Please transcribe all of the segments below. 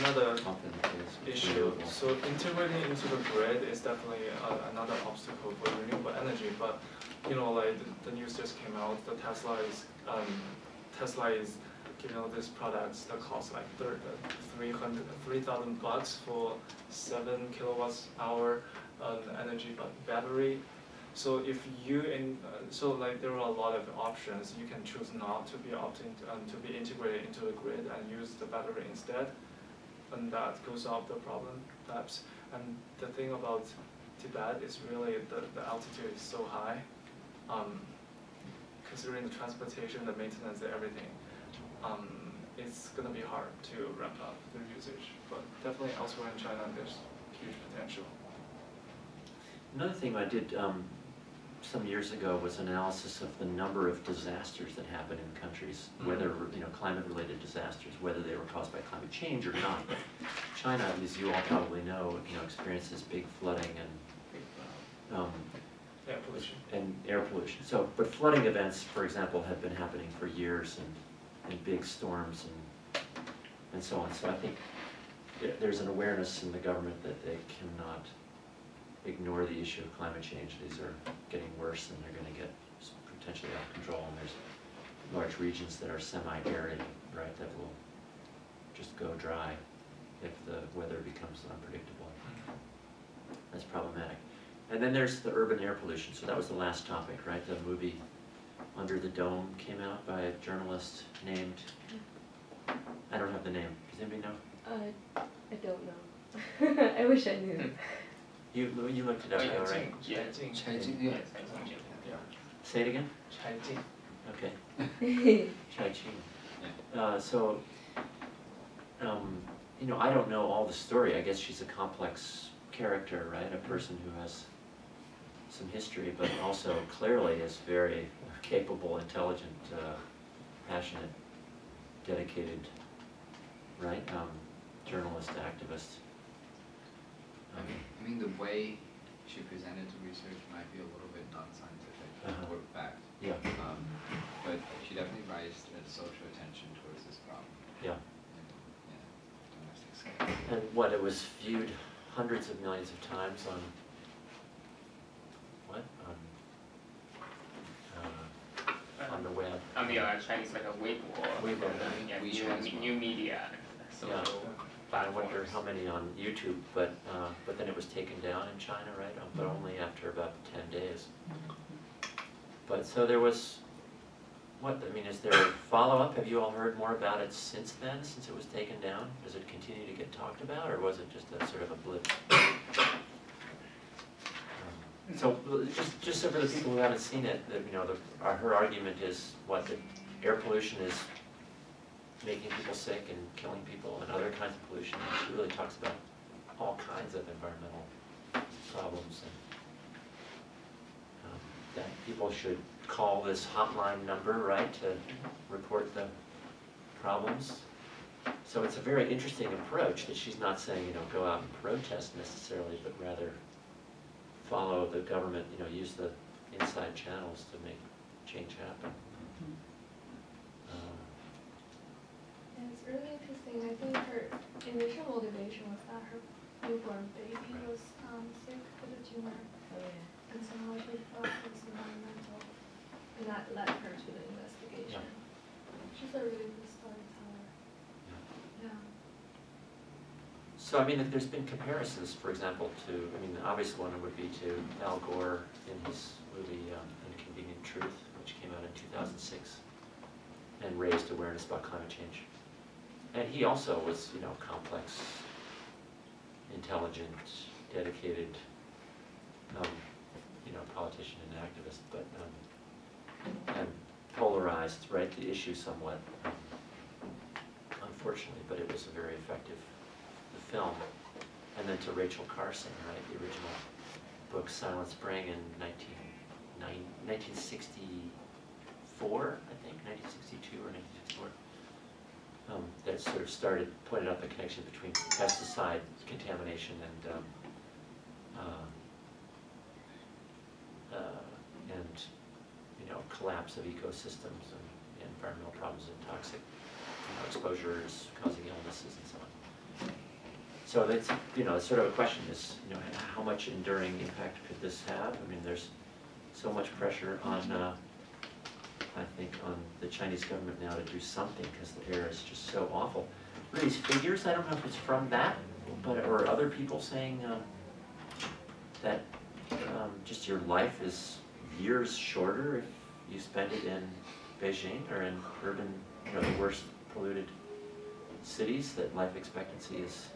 another often is issue. renewable. So integrating into the grid is definitely another obstacle for renewable energy. But you know, like the news just came out, the Tesla is giving out these products that cost like $3,000 for 7 kilowatts hour energy battery. So if you so like there are a lot of options. You can choose not to be to be integrated into the grid and use the battery instead, and that could solve the problem perhaps. And the thing about Tibet is really the altitude is so high, considering the transportation, the maintenance, and everything. It's going to be hard to ramp up the usage, but definitely elsewhere in China there's huge potential. Another thing I did some years ago was analysis of the number of disasters that happen in countries, whether climate-related disasters, whether they were caused by climate change or not. But China, as you all probably know, experiences big flooding and air pollution. And air pollution. So, but flooding events, for example, have been happening for years, and big storms and so on. So I think there's an awareness in the government that they cannot ignore the issue of climate change. These are getting worse, and they're going to get potentially out of control. And there's large regions that are semi-arid, right, that will just go dry if the weather becomes unpredictable. That's problematic. And then there's the urban air pollution. So that was the last topic, right? The movie Under the Dome came out by a journalist named, I don't have the name. Does anybody know? I don't know. I wish I knew. You looked it up now, right? Yeah. Say it again? Chai-Jing. Okay. Chai-Ching. So, I don't know all the story. I guess she's a complex character, right? A person who has some history, but also clearly is very capable, intelligent, passionate, dedicated, right? Journalist, activist. I mean, the way she presented the research might be a little bit non-scientific or fact. Yeah. But she definitely raised social attention towards this problem. Yeah. Domestic scale. And what, it was viewed hundreds of millions of times on what? On the web. On the Chinese, like a Weibo. Weibo, yeah, new media. So. Yeah. I wonder how many on YouTube, but then it was taken down in China, right? But only after about 10 days. But so there was, is there a follow-up? Have you all heard more about it since then, since it was taken down? Does it continue to get talked about, or was it just a sort of a blip? So just so for the people who haven't seen it, her argument is that air pollution is making people sick and killing people and other kinds of pollution. And she really talks about all kinds of environmental problems, and that people should call this hotline number, right, to report the problems. So it's a very interesting approach that she's not saying, go out and protest necessarily, but rather follow the government, use the inside channels to make change happen. It's really interesting. I think her initial motivation was that her newborn baby was sick with a tumor. Oh, yeah. And somehow she thought it was environmental. And that led her to the investigation. Yeah. She's a really good storyteller. Yeah. So, there's been comparisons, for example, to, the obvious one would be to Al Gore in his movie Inconvenient Truth, which came out in 2006, and raised awareness about climate change. And he also was, complex, intelligent, dedicated, politician and activist, but and polarized, right, the issue somewhat, unfortunately. But it was a very effective film. And then to Rachel Carson, right, the original book Silent Spring in 1964, I think, 1962 or 1964. That sort of pointed out the connection between pesticide contamination and collapse of ecosystems and environmental problems and toxic exposures causing illnesses and so on. So that's, it's sort of a question is, how much enduring impact could this have? I mean, there's so much pressure on, I think, on the Chinese government now to do something because the air is just so awful. These figures, I don't know if it's from that, or other people saying that just your life is years shorter if you spend it in Beijing or in urban, the worst polluted cities, that life expectancy is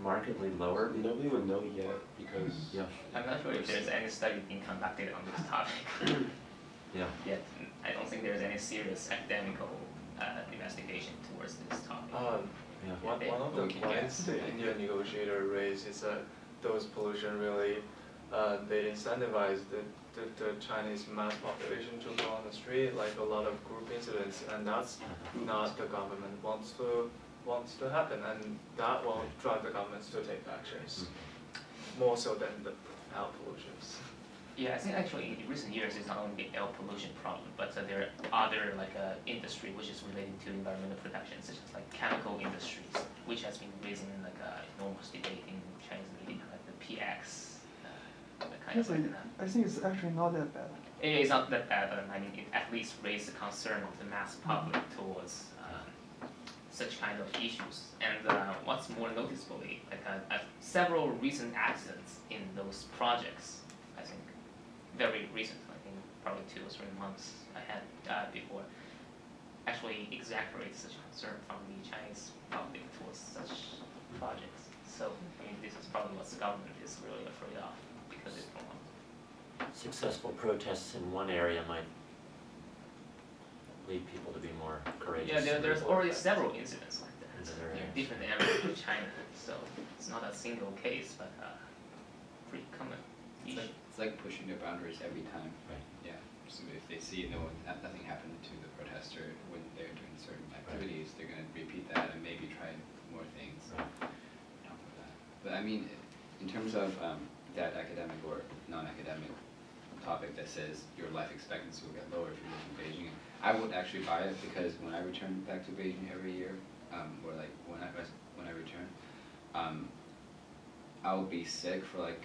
markedly lower. Nobody would know yet because I'm not sure if there's any study being conducted on this topic. Yeah. Yet, I don't think there's any serious academical investigation towards this topic. Yeah. One of the points the Indian negotiator raised is that those pollution really, they incentivize the Chinese mass population to go on the street, like a lot of group incidents, and that's not the government wants to happen, and that will drive the governments to take actions, more so than the air pollutions. Yeah, I think actually in recent years it's not only air pollution problem, but there are other industry which is related to environmental protection, such as like chemical industries, which has been raising enormous debate in Chinese media, like the PX. I think it's actually not that bad. It's not that bad, but I mean, it at least raised the concern of the mass public towards such kind of issues. And what's more noticeably, several recent accidents in those projects, I think, very recent, I think probably 2 or 3 months ahead before, actually exaggerates such concern from the Chinese public towards such projects. So, I mean, this is probably what the government is really afraid of, because it don't want Successful protests in one area might lead people to be more courageous. Yeah, there's already several incidents like that There in is. different areas of China, so it's not a single case, but pretty common issue. It's like pushing the boundaries every time. Right. Yeah. So if they see nothing happened to the protester when they're doing certain activities, they're going to repeat that and maybe try more things. Right. On top of that. But I mean, in terms of that academic or non-academic topic that says your life expectancy will get lower if you live in Beijing, I would actually buy it, because when I return back to Beijing every year, or like when I return, I will be sick for like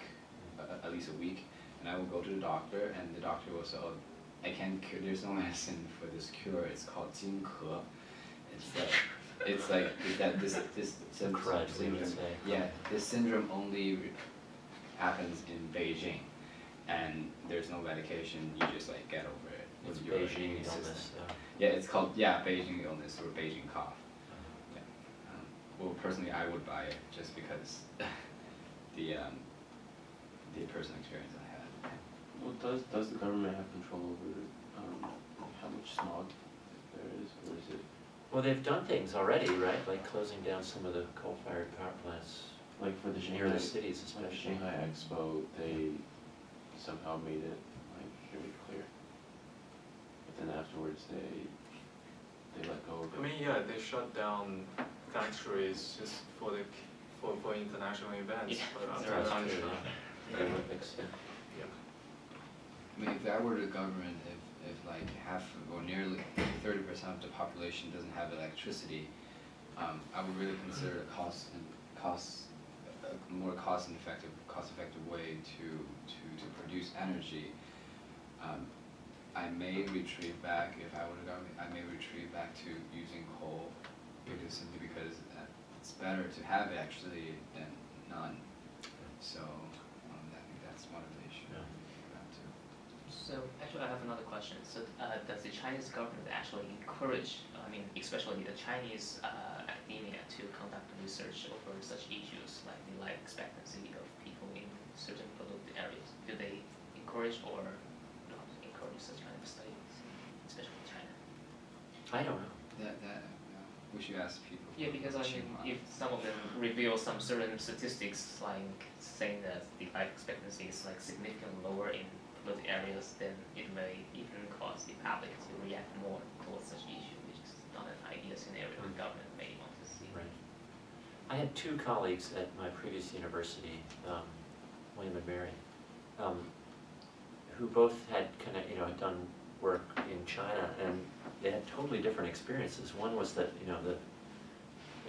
at least a week, and I will go to the doctor, and the doctor will say, oh, I can't cure, there's no medicine for this cure, it's called 金科. It's like this Crud, we would syndrome. say. Yeah, this syndrome only happens in Beijing, and there's no medication. You just like get over it. It's with your Beijing immune system. illness. Yeah, it's called Beijing illness or Beijing cough. Yeah. Well, personally, I would buy it just because the personal experience I had. well, does the government have control over how much smog there is, or is it? Well, they've done things already, right? Like closing down some of the coal-fired power plants Like for the near the Shanghai, cities, like the especially. Shanghai Expo, they somehow made it like very clear. But then afterwards, they let go of it. I mean, yeah, they shut down factories just for international events. Yeah, but there after are that, some- The Olympics, yeah. yeah. I mean, if that were the government, if like half or nearly 30% of the population doesn't have electricity, I would really consider a more cost-effective way to produce energy. I may retreat back, if I were the government, I may retreat back to using coal, simply because it's better to have it actually than none. So I think that's one of the issues. Yeah. So actually I have another question. So does the Chinese government actually encourage, especially the Chinese academia to conduct research over such issues like the life expectancy of people in certain polluted areas? Do they encourage or not encourage such kind of studies, especially in China? I don't know. We should ask people. Yeah, because if some of them reveal some certain statistics, like saying that the life expectancy is like significantly lower in polluted areas, then it may even cause the public to react more towards such issue, which is not an ideal scenario the government may want to see. Right. I had 2 colleagues at my previous university, William and Mary, who both had had done work in China, and they had totally different experiences. One was that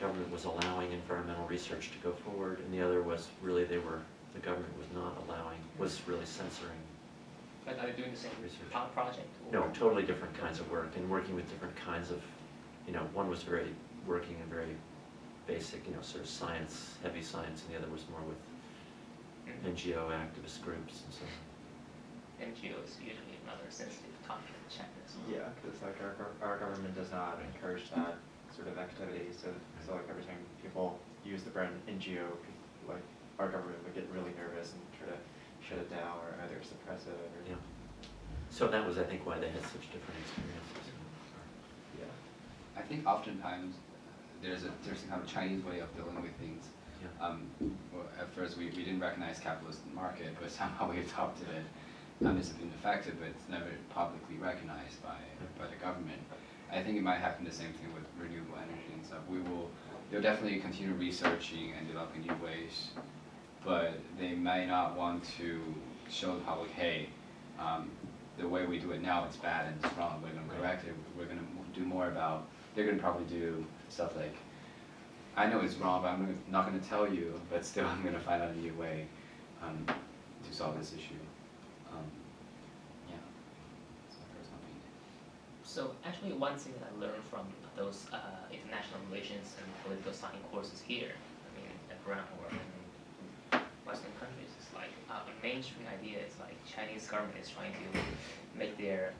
government was allowing environmental research to go forward, and the other was really the government was not allowing, was really censoring. But are they doing the same Research. project? Or? No, totally different kinds of work, and working with different kinds of, one was working in very basic, sort of science, heavy science, and the other was more with NGO activist groups and so on. NGO is usually another sensitive topic in China as well. Yeah, because like our government does not encourage that sort of activity. So like every time people use the brand NGO, like our government would get really nervous and try to shut it down or either suppress it or. Yeah. So that was, I think, why they had such different experiences. Yeah. I think oftentimes there's a kind of Chinese way of dealing with things. Yeah. Well, at first we didn't recognize capitalist market, but somehow we adopted it. It's been effective, but it's never publicly recognized by the government. I think it might happen the same thing with renewable energy and stuff. They'll definitely continue researching and developing new ways, but they may not want to show the public, hey, the way we do it now it's bad and it's wrong. We're going to correct it. We're going to do more about. They're going to probably do stuff like, I know it's wrong, but I'm not going to tell you. But still, I'm going to find out a new way to solve this issue. Yeah, that's my personal opinion. So actually one thing that I learned from those international relations and political science courses here, I mean at Brown or in Western countries, is like a mainstream idea is like Chinese government is trying to make their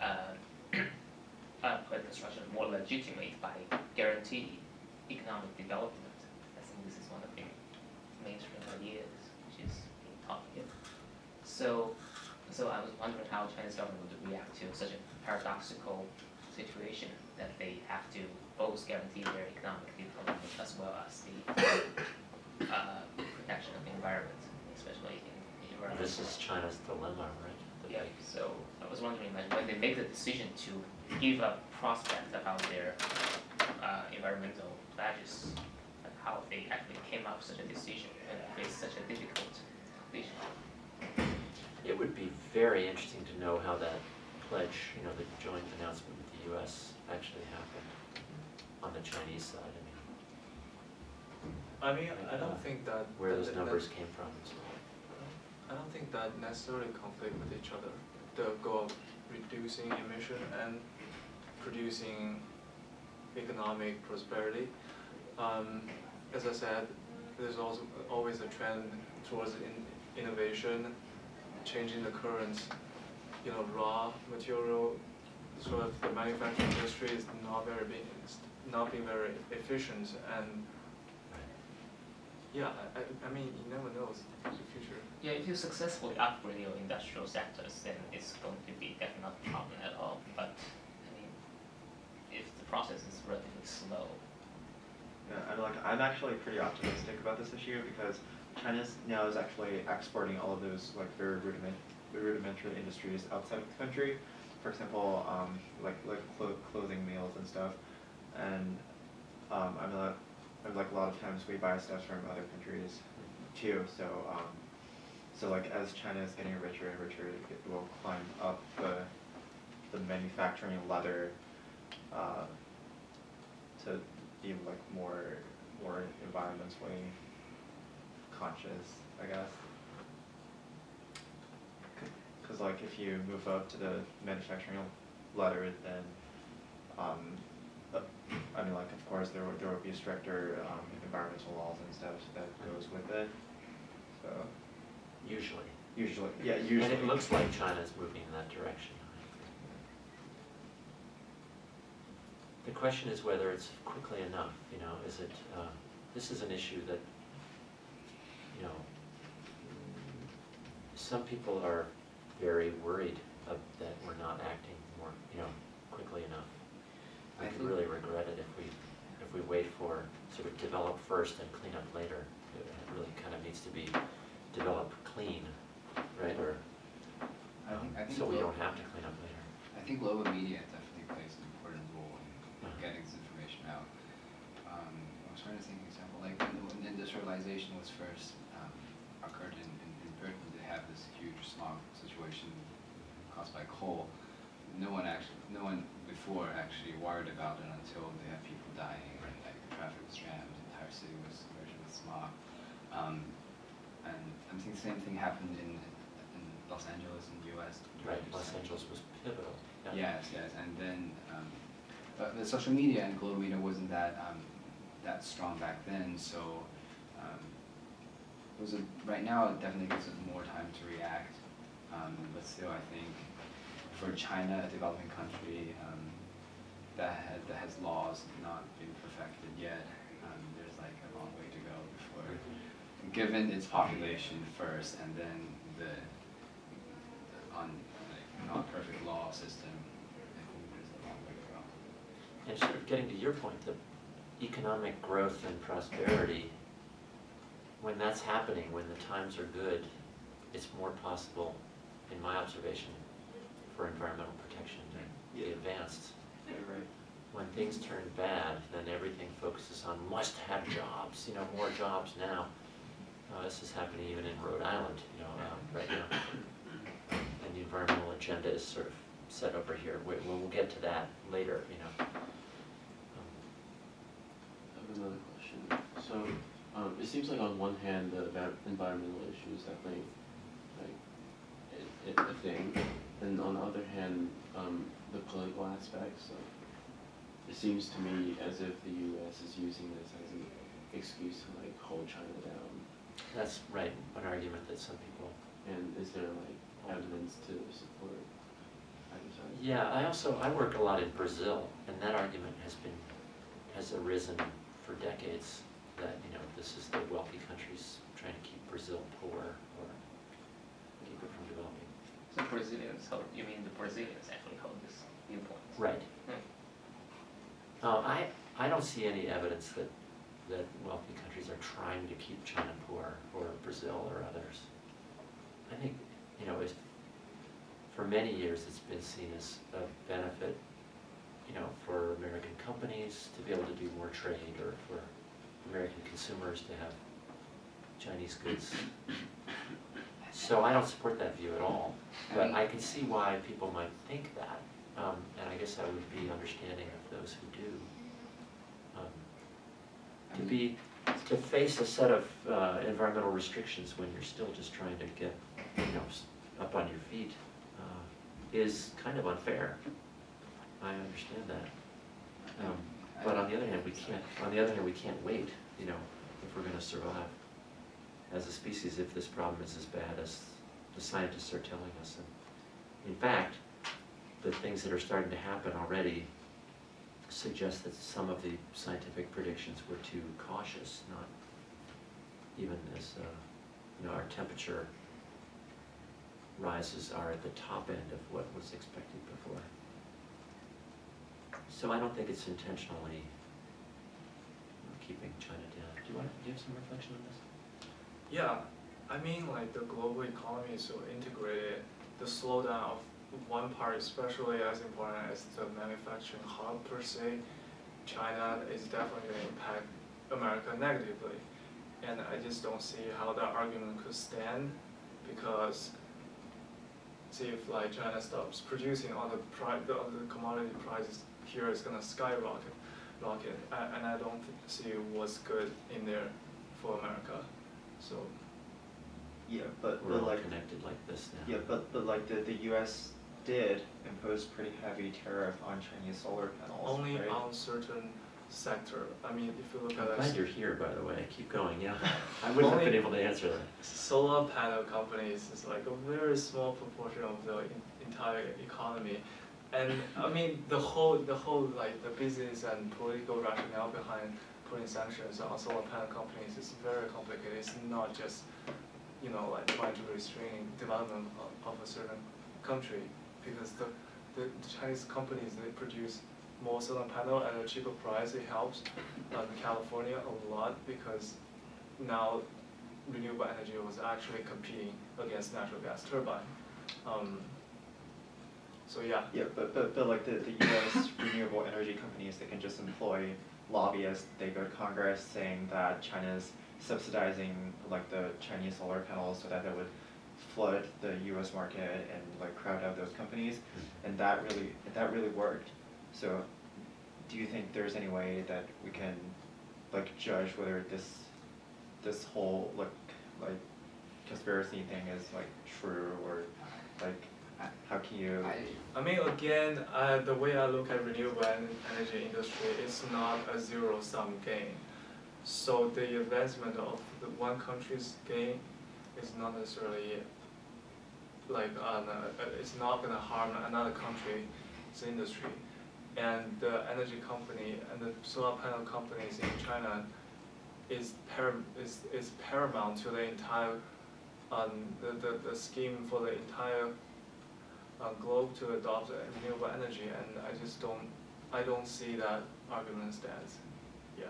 political structure more legitimate by guaranteeing economic development. I think this is one of the mainstream ideas which is being taught here. So I was wondering how Chinese government would react to such a paradoxical situation that they have to both guarantee their economic development as well as the protection of the environment, especially in the environment. This is China's dilemma, right? Yeah, so I was wondering, like, when they make the decision to give a prospect about their environmental pledges, like how they actually came up with such a decision and faced such a difficult decision. It would be very interesting to know how that pledge, the joint announcement with the U.S. actually happened on the Chinese side. I mean, I don't think that where those numbers came from. I don't think that necessarily conflict with each other. The goal of reducing emission and producing economic prosperity. As I said, there's also always a trend towards innovation, changing the current, raw material. Sort of the manufacturing industry is not being very efficient, and yeah, I mean, you never know the future. Yeah, if you successfully upgrade your industrial sectors, then it's going to be definitely not a problem at all. But I mean, if the process is relatively slow. Yeah, I'm actually pretty optimistic about this issue because China now is actually exporting all of those like very rudimentary industries outside of the country. For example, like clothing mills and stuff, and like a lot of times we buy stuff from other countries too. So like as China is getting richer and richer, it will climb up the manufacturing ladder to be like more environmentally conscious, I guess. Because like if you move up to the manufacturing ladder, then I mean, like of course there will be stricter environmental laws and stuff that goes with it. So Usually. yeah, usually. And it looks like China's moving in that direction. The question is whether it's quickly enough. Is it? This is an issue that some people are very worried that we're not acting more, quickly enough. I could really regret it if we wait for sort of develop first and clean up later. It really kind of needs to be develop clean, right? Or I think so we don't have to clean up later. I think global media definitely plays an important role in getting this information out. I was trying to think of an example, like when industrialization was first occurred in Britain, they have this huge smog situation caused by coal. No one before actually worried about it until they have people dying and like the traffic was jammed. entire city was merged with smog. And I'm thinking the same thing happened in Los Angeles in the U.S. Right, Los Angeles was pivotal. Yeah. Yes, and then the social media and global media wasn't that strong back then, so right now it definitely gives it more time to react. But still, I think for China, a developing country that has laws not been perfected yet, there's like a long way to go before, given its population first, and then the not perfect law system, I think there's a long way to go. And sort of getting to your point, the economic growth and prosperity, when that's happening, when the times are good, it's more possible, in my observation, for environmental protection to be advanced. Right. When things turn bad, then everything focuses on must-have jobs, more jobs now. This is happening even in Rhode Island, right now. And the environmental agenda is sort of set over here. We'll get to that later, I have another question. So, it seems like on one hand, the environmental issue is definitely like a thing, and on the other hand, the political aspects. It seems to me as if the U.S. is using this as an excuse to like hold China down. That's right, an argument that some people. And is there like evidence to support either side? Yeah, I work a lot in Brazil, and that argument has arisen for decades. That this is the wealthy countries trying to keep Brazil poor or keep it from developing. So Brazilians hold, you mean the Brazilians actually hold this viewpoint? Right. I don't see any evidence that wealthy countries are trying to keep China poor, or Brazil or others. I think, for many years it's been seen as a benefit, for American companies to be able to do more trade, or for American consumers to have Chinese goods. So I don't support that view at all, but I can see why people might think that, and I guess I would be understanding of those who do. To face a set of environmental restrictions when you're still just trying to get, up on your feet, is kind of unfair. I understand that. But on the other hand, we can't. On the other hand, we can't wait. If we're going to survive as a species, if this problem is as bad as the scientists are telling us. And in fact, the things that are starting to happen already suggest that some of the scientific predictions were too cautious. Not even as our temperature rises are at the top end of what was expected before. So I don't think it's intentionally keeping China down. Do you have some reflection on this? Yeah, I mean, like the global economy is so integrated, the slowdown of one part, especially as important as the manufacturing hub per se, China is definitely going to impact America negatively. And I just don't see how that argument could stand, because see if like China stops producing, all the commodity prices here is going to skyrocket, and I don't see what's good in there for America. So yeah, but we're all like connected like this now. yeah, but like the U.S. did impose pretty heavy tariff on Chinese solar panels. only right? on certain sector. I mean, if you look I'm at glad you're here, by the way. Keep going, yeah. I wouldn't have been able to answer that. solar panel companies is like a very small proportion of the entire economy, and I mean the whole like the business and political rationale behind putting sanctions on solar panel companies is very complicated. It's not just like trying to restrain development of a certain country, because the Chinese companies, they produce more solar panel at a cheaper price. It helps California a lot, because now renewable energy was actually competing against natural gas turbine. So yeah. Yeah, but like the U.S. renewable energy companies, they can just employ lobbyists. They go to Congress saying that China's subsidizing like the Chinese solar panels so that they would flood the U.S. market and like crowd out those companies, and that really worked. So, do you think there's any way that we can like judge whether this whole like conspiracy thing is like true, or like how can you? I mean, again, the way I look at renewable energy industry, it's not a zero-sum game. So the advancement of the one country's gain is not necessarily like it's not going to harm another country's industry. And the energy company and the solar panel companies in China is paramount to the entire the scheme for the entire globe to adopt renewable energy, and I don't see that argument stands. Yeah.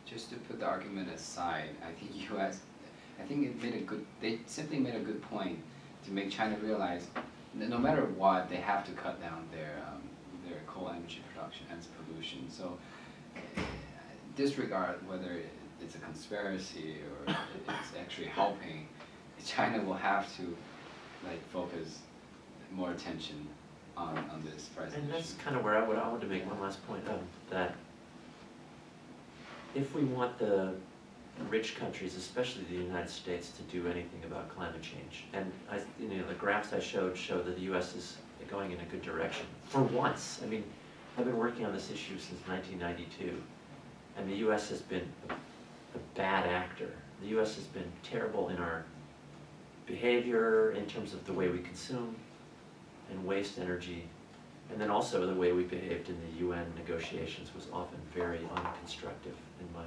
Just to put the argument aside, I think they simply made a good point to make China realize that no matter what, they have to cut down their coal energy production and its pollution. So disregard whether it's a conspiracy or it's actually helping, China will have to like focus more attention on this present And that's issue. kind of where I wanted to make one last point, that if we want the rich countries, especially the United States, to do anything about climate change, and the graphs I showed show that the U.S. is going in a good direction for once. I mean, I've been working on this issue since 1992, and the U.S. has been a bad actor. The U.S. has been terrible in our behavior in terms of the way we consume and waste energy, and then also the way we behaved in the UN negotiations was often very unconstructive, in my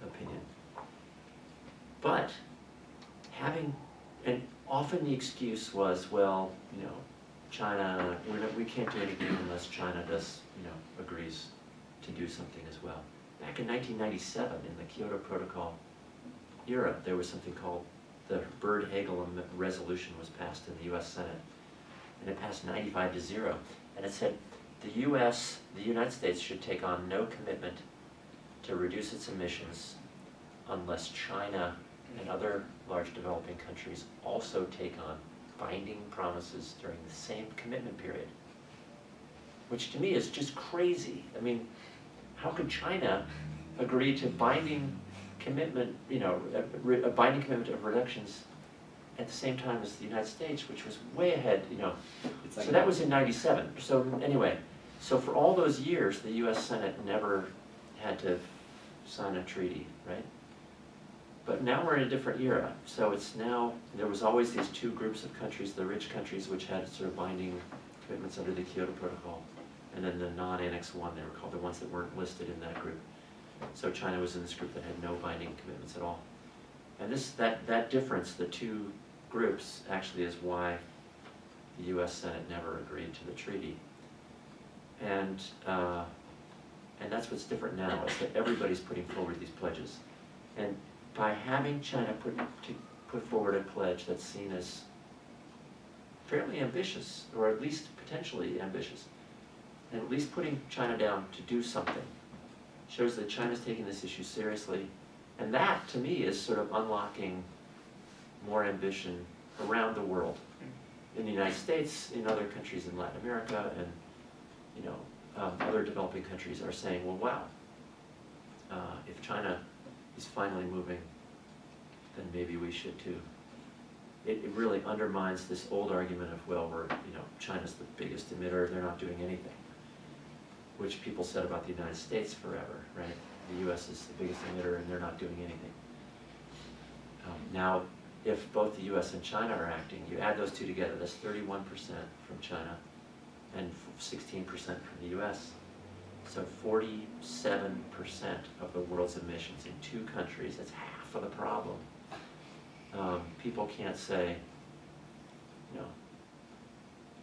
opinion. But and often the excuse was, well, China, we can't do anything unless China does, agrees to do something as well. Back in 1997, in the Kyoto Protocol era, there was something called the Byrd-Hagel resolution was passed in the U.S. Senate, and it passed 95-0, and it said the United States should take on no commitment to reduce its emissions unless China and other large developing countries also take on binding promises during the same commitment period, which to me is just crazy. I mean, how could China agree to binding commitment, a binding commitment of reductions at the same time as the United States, which was way ahead, It's like so that was in 97. So anyway, so for all those years, the U.S. Senate never had to sign a treaty, right? But now we're in a different era. So it's now, there was always these two groups of countries, the rich countries, which had sort of binding commitments under the Kyoto Protocol, and then the non-Annex 1, they were called, the ones that weren't listed in that group. So China was in this group that had no binding commitments at all. And that difference, the two groups, actually is why the U.S. Senate never agreed to the treaty. And that's what's different now, is that everybody's putting forward these pledges. And by having China put forward a pledge that's seen as fairly ambitious, or at least potentially ambitious, and at least putting China down to do something, shows that China's taking this issue seriously. And that, to me, is sort of unlocking more ambition around the world. In the United States, in other countries in Latin America, and other developing countries are saying, well, wow, if China is finally moving, then maybe we should too. It really undermines this old argument of, well, China's the biggest emitter, they're not doing anything, which people said about the United States forever, right? The U.S. is the biggest emitter and they're not doing anything. Now, if both the U.S. and China are acting, you add those two together, that's 31% from China and 16% from the U.S. So 47% of the world's emissions in two countries, that's half of the problem. People can't say,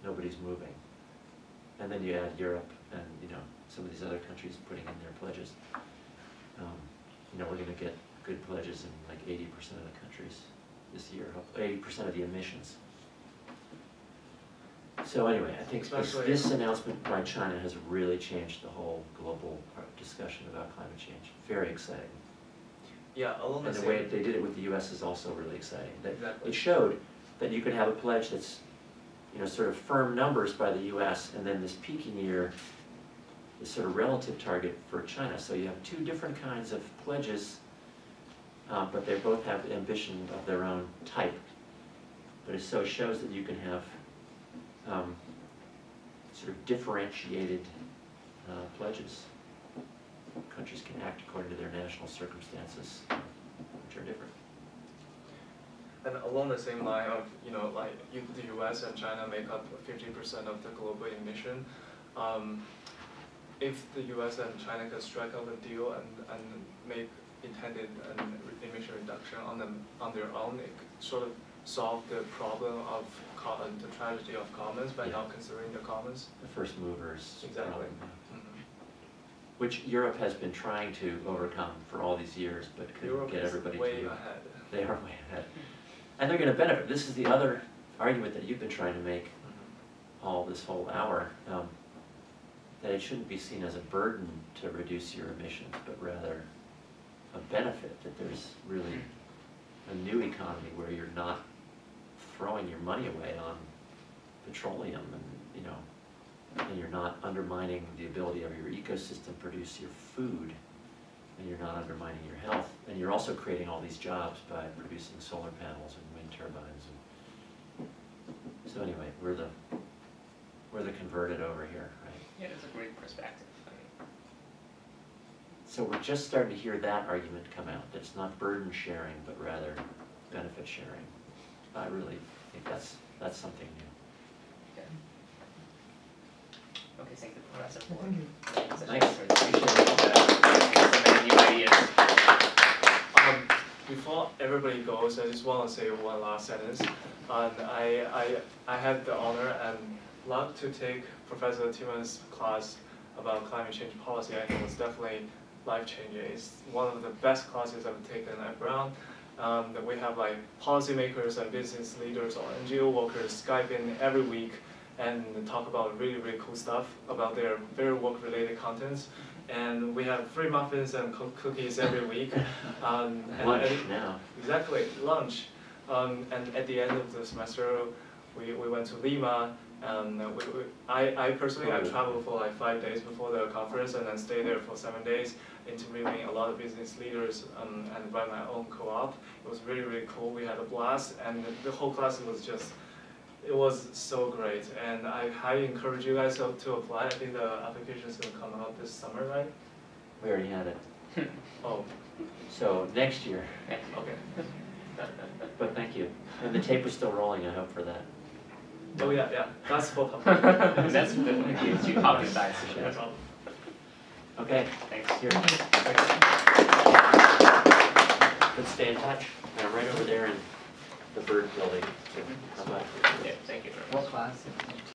nobody's moving. And then you add Europe and, some of these other countries putting in their pledges. We're going to get good pledges in like 80% of the countries this year, 80% of the emissions. So anyway, I think this announcement by China has really changed the whole global discussion about climate change. Very exciting. Yeah, along And the way they did it with the U.S. is also really exciting. Exactly. It showed that you could have a pledge that's, sort of firm numbers by the U.S. and then this peaking year, the sort of relative target for China. So you have two different kinds of pledges, but they both have ambition of their own type. But it so shows that you can have sort of differentiated pledges. Countries can act according to their national circumstances, which are different. And along the same line of, like the US and China make up 50% of the global emission. If the US and China can strike up a deal and make intended emission reduction on their own, it could sort of solve the problem of the tragedy of commons by not considering the commons. The first movers. Exactly. Problem, which Europe has been trying to overcome for all these years, but couldn't get everybody way to. ahead. They are way ahead. And they're going to benefit. This is the other argument that you've been trying to make all this whole hour, that it shouldn't be seen as a burden to reduce your emissions, but rather a benefit, that there's really a new economy where you're not throwing your money away on petroleum and, and you're not undermining the ability of your ecosystem to produce your food, and you're not undermining your health, and you're also creating all these jobs by producing solar panels and wind turbines. So anyway, we're the converted over here, right? Yeah, that's a great perspective. So we're just starting to hear that argument come out, that it's not burden sharing, but rather benefit sharing. I really think that's something new. Yeah. Okay, thank you, Professor. Thank you. Thanks. Appreciate it. New ideas. Before everybody goes, I just want to say one last sentence. And I had the honor and luck to take Professor Timmons' class about climate change policy. I think it was definitely life-changing. It's one of the best classes I've taken at Brown. That we have like policymakers and business leaders or NGO workers Skype in every week and talk about really, really cool stuff about their very work-related contents. And we have free muffins and cookies every week. Lunch now. Exactly, lunch. And at the end of the semester, we went to Lima. And I personally, I traveled for like 5 days before the conference and then stayed there for 7 days, interviewing a lot of business leaders and run my own co-op. It was really, really cool. We had a blast, and the whole class was just, it was so great. And I highly encourage you guys to apply. I think the application is going to come out this summer, right? We already had it. Oh, So next year. okay. But thank you. And the tape is still rolling, I hope, for that. Oh yeah, that's for public. That's the you publicize. No problem. Okay. Thanks. Here. Let's stay in touch. I'm right over there in the Bird building. How about? Yeah, thank you very much. What class?